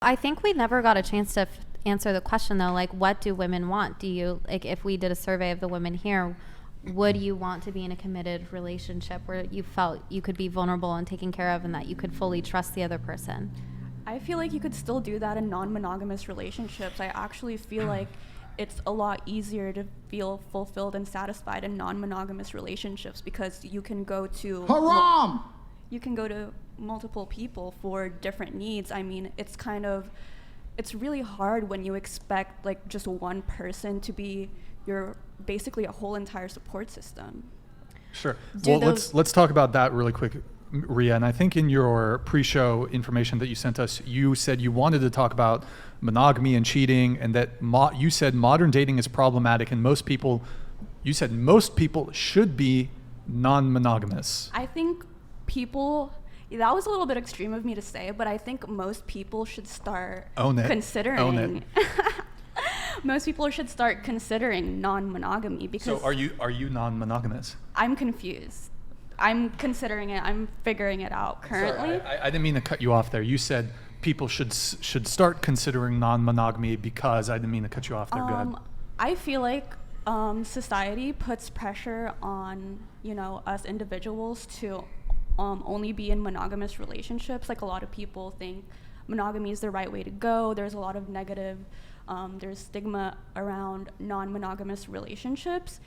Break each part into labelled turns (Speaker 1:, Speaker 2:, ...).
Speaker 1: I think we never got a chance to answer the question though, like what do women want? Do you, like if we did a survey of the women here, would you want to be in a committed relationship where you felt you could be vulnerable and taken care of and that you could fully trust the other person?
Speaker 2: I feel like you could still do that in non-monogamous relationships. I actually feel like it's a lot easier to feel fulfilled and satisfied in non-monogamous relationships because you can go to multiple people for different needs. I mean, it's really hard when you expect like just one person to be your basically a whole entire support system.
Speaker 3: Sure. Well, let's talk about that really quick, Ria. And I think in your pre-show information that you sent us, you said you wanted to talk about monogamy and cheating, and that you said modern dating is problematic, and most people should be non-monogamous.
Speaker 2: I think that was a little bit extreme of me to say, but I think most people should start considering. Own it. Most people should start considering non-monogamy because.
Speaker 3: So are you non-monogamous?
Speaker 2: I'm confused. I'm considering it. I'm figuring it out currently.
Speaker 3: Sorry, I didn't mean to cut you off there. You said people should start considering non-monogamy because I didn't mean to cut you off there. Go ahead.
Speaker 2: I feel like society puts pressure on us individuals to only be in monogamous relationships. Like a lot of people think monogamy is the right way to go. There's a lot of negative. There's stigma around non-monogamous relationships.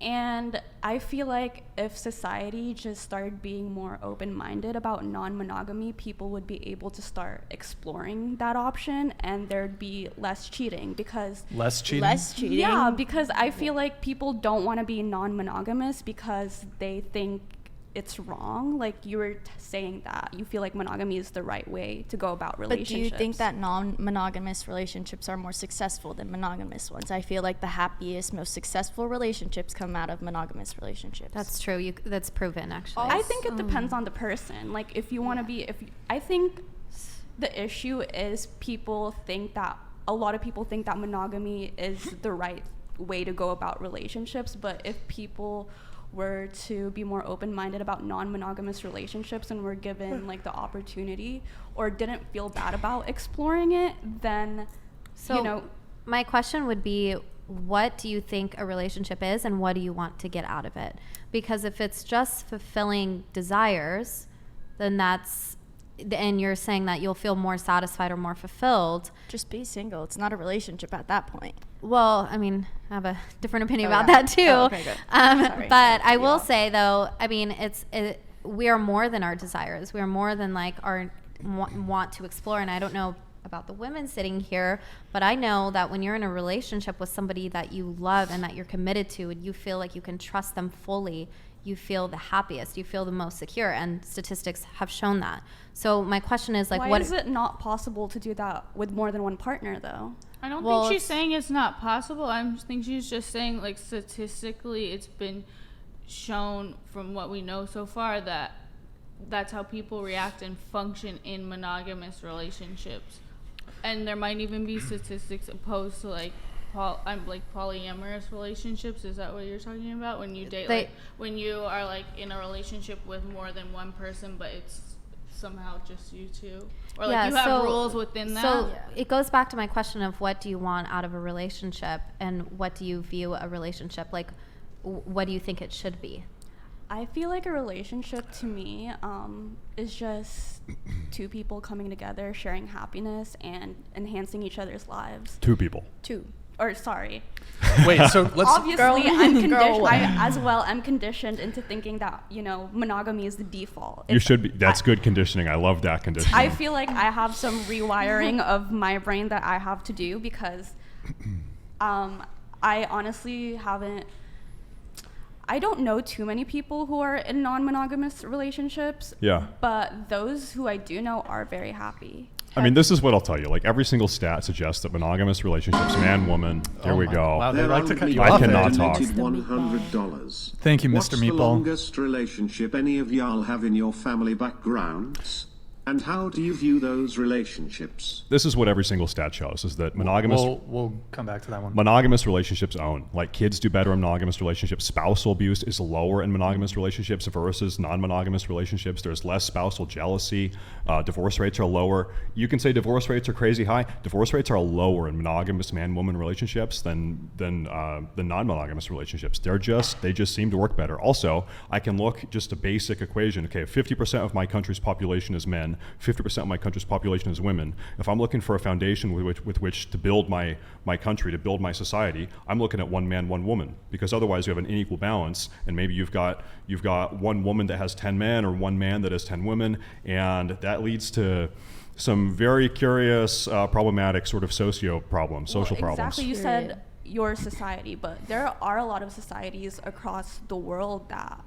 Speaker 2: And I feel like if society just started being more open-minded about non-monogamy, people would be able to start exploring that option and there'd be less cheating because...
Speaker 3: Less cheating?
Speaker 4: Less cheating?
Speaker 2: Yeah, because I feel like people don't want to be non-monogamous because they think it's wrong. Like you were saying that you feel like monogamy is the right way to go about relationships.
Speaker 4: But do you think that non-monogamous relationships are more successful than monogamous ones? I feel like the happiest, most successful relationships come out of monogamous relationships.
Speaker 1: That's true. That's proven, actually.
Speaker 2: I think it depends on the person. Like if you want to be, I think the issue is a lot of people think that monogamy is the right way to go about relationships, but if people were to be more open-minded about non-monogamous relationships and were given like the opportunity or didn't feel bad about exploring it, then
Speaker 1: my question would be, what do you think a relationship is and what do you want to get out of it? Because if it's just fulfilling desires, then and you're saying that you'll feel more satisfied or more fulfilled.
Speaker 4: Just be single. It's not a relationship at that point.
Speaker 1: Well, I mean, I have a different opinion about that too.
Speaker 4: Oh, okay, good. Sorry,
Speaker 1: but I will say though, I mean, we are more than our desires. We are more than like our want to explore. And I don't know about the women sitting here, but I know that when you're in a relationship with somebody that you love and that you're committed to and you feel like you can trust them fully, you feel the happiest, you feel the most secure, and statistics have shown that. So my question is, like,
Speaker 2: why is it not possible to do that with more than one partner, though?
Speaker 5: I don't think she's saying it's not possible. I think she's just saying, like, statistically, it's been shown from what we know so far that that's how people react and function in monogamous relationships. And there might even be statistics opposed to, like, polyamorous relationships. Is that what you're talking about? When you date, when you are like in a relationship with more than one person, but it's somehow just you two, or like you have rules within that.
Speaker 1: So it goes back to my question of what do you want out of a relationship, and what do you view a relationship like? What do you think it should be?
Speaker 2: I feel like a relationship to me is just two people coming together, sharing happiness, and enhancing each other's lives.
Speaker 6: Two people.
Speaker 3: Wait, so let's...
Speaker 2: Obviously, I'm conditioned into thinking that, monogamy is the default.
Speaker 6: You should be. That's good conditioning. I love that conditioning.
Speaker 2: I feel like I have some rewiring of my brain that I have to do because I honestly I don't know too many people who are in non-monogamous relationships.
Speaker 6: Yeah.
Speaker 2: But those who I do know are very happy.
Speaker 6: I mean, this is what I'll tell you. Like, every single stat suggests that monogamous relationships, man, woman, here we go.
Speaker 3: Wow, they like to cut you
Speaker 6: I
Speaker 3: off.
Speaker 6: cannot talk.
Speaker 7: $100.
Speaker 3: Thank you, Mr.
Speaker 7: What's
Speaker 3: Meatball.
Speaker 7: the longest relationship any of y'all have in your family backgrounds? And how do you view those relationships?
Speaker 6: This is what every single stat shows, is that monogamous...
Speaker 3: We'll come back to that one.
Speaker 6: Monogamous relationships own. Like, kids do better in monogamous relationships. Spousal abuse is lower in monogamous relationships versus non-monogamous relationships. There's less spousal jealousy. Divorce rates are lower. You can say divorce rates are crazy high. Divorce rates are lower in monogamous man-woman relationships than non-monogamous relationships. They just seem to work better. Also, I can look just a basic equation. Okay, 50% of my country's population is men. 50% of my country's population is women. If I'm looking for a foundation with which to build my country, to build my society, I'm looking at one man, one woman, because otherwise you have an unequal balance, and maybe you've got one woman that has 10 men or one man that has 10 women, and that leads to some very curious, problematic sort of social problems.
Speaker 2: Exactly, you said your society, but there are a lot of societies across the world that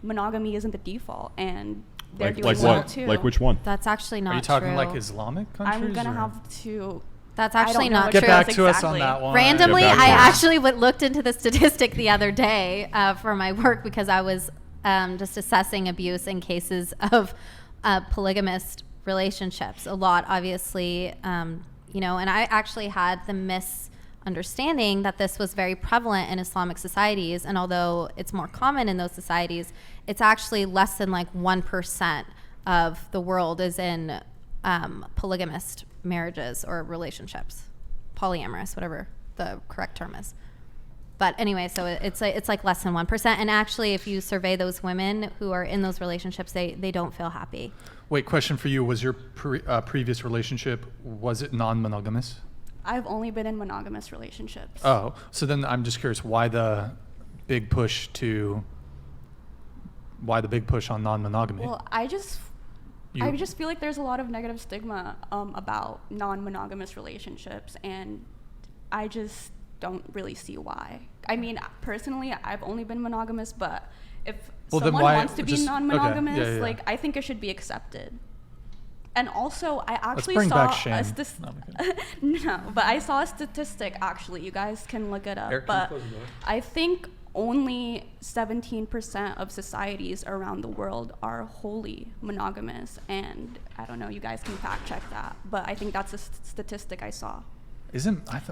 Speaker 2: monogamy isn't the default, and they're doing well too.
Speaker 6: Like which one?
Speaker 1: That's actually not true.
Speaker 3: Are you talking like Islamic countries?
Speaker 2: I'm gonna have to.
Speaker 1: That's actually not
Speaker 3: Get
Speaker 1: true.
Speaker 3: back to us on that one.
Speaker 1: Randomly, I actually looked into the statistic the other day for my work because I was just assessing abuse in cases of polygamist relationships. A lot, obviously, and I actually had the misunderstanding that this was very prevalent in Islamic societies, and although it's more common in those societies, it's actually less than like 1% of the world is in polygamist marriages or relationships, polyamorous, whatever the correct term is. But anyway, so it's like less than 1%. And actually, if you survey those women who are in those relationships, they don't feel happy.
Speaker 3: Wait, question for you. Was your previous relationship, was it non-monogamous?
Speaker 2: I've only been in monogamous relationships.
Speaker 3: Oh, so then I'm just curious, why the big push on non-monogamy?
Speaker 2: Well, I just feel like there's a lot of negative stigma about non-monogamous relationships, and I just don't really see why. I mean, personally, I've only been monogamous, but if someone wants to be non-monogamous,
Speaker 3: okay. Yeah.
Speaker 2: I think it should be accepted. And also, I actually
Speaker 3: Let's bring
Speaker 2: saw
Speaker 3: back shame.
Speaker 2: but I saw a statistic, actually. You guys can look it up.
Speaker 3: Eric,
Speaker 2: but
Speaker 3: can you close the door?
Speaker 2: I think only 17% of societies around the world are wholly monogamous. And I don't know, you guys can fact check that. But I think that's a statistic I saw.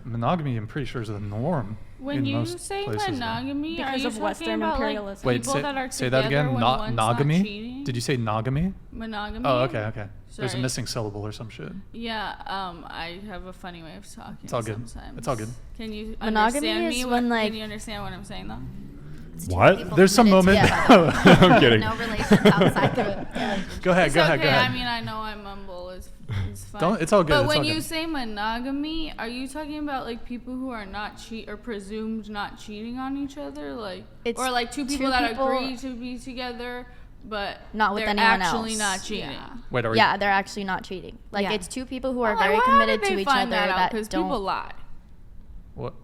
Speaker 3: Monogamy, I'm pretty sure, is the norm.
Speaker 5: When you say monogamy,
Speaker 2: because
Speaker 5: are you
Speaker 2: of
Speaker 5: talking
Speaker 2: Western
Speaker 5: about
Speaker 2: imperialism.
Speaker 5: like people that are
Speaker 3: say that
Speaker 5: together
Speaker 3: again.
Speaker 5: when one's not
Speaker 3: Nogamy?
Speaker 5: cheating?
Speaker 3: Did you say nogamy?
Speaker 5: Monogamy.
Speaker 3: Oh, okay. There's a
Speaker 5: Sorry.
Speaker 3: missing syllable or some shit.
Speaker 5: Yeah, I have a funny way of talking.
Speaker 3: It's all good.
Speaker 5: Sometimes.
Speaker 3: It's all good.
Speaker 5: Can you
Speaker 4: Monogamy
Speaker 5: understand
Speaker 4: is
Speaker 5: me?
Speaker 4: when, like-
Speaker 5: Can you understand what I'm saying though?
Speaker 6: What?
Speaker 3: There's some moment. I'm kidding.
Speaker 1: No relations outside the
Speaker 3: Go ahead.
Speaker 5: It's
Speaker 3: Go
Speaker 5: okay.
Speaker 3: ahead.
Speaker 5: I mean, I know I mumble. It's fine.
Speaker 3: It's all good.
Speaker 5: But
Speaker 3: it's
Speaker 5: when
Speaker 3: all
Speaker 5: you
Speaker 3: good.
Speaker 5: say monogamy, are you talking about like people who are not or presumed not cheating on each other, like,
Speaker 4: It's
Speaker 5: or like two people
Speaker 4: two
Speaker 5: that
Speaker 4: people-
Speaker 5: agree to be together, but
Speaker 4: Not with
Speaker 5: they're
Speaker 4: anyone
Speaker 5: actually
Speaker 4: else.
Speaker 5: not cheating?
Speaker 2: Yeah.
Speaker 3: Wait, are
Speaker 4: Yeah, they're actually not cheating. Like,
Speaker 1: Yeah.
Speaker 4: it's two people who are
Speaker 5: Well,
Speaker 4: very
Speaker 5: how
Speaker 4: committed
Speaker 5: did
Speaker 4: to
Speaker 5: they
Speaker 4: each
Speaker 5: find
Speaker 4: other
Speaker 5: that out?
Speaker 4: that
Speaker 5: Because
Speaker 4: don't.
Speaker 5: people lie.
Speaker 3: What?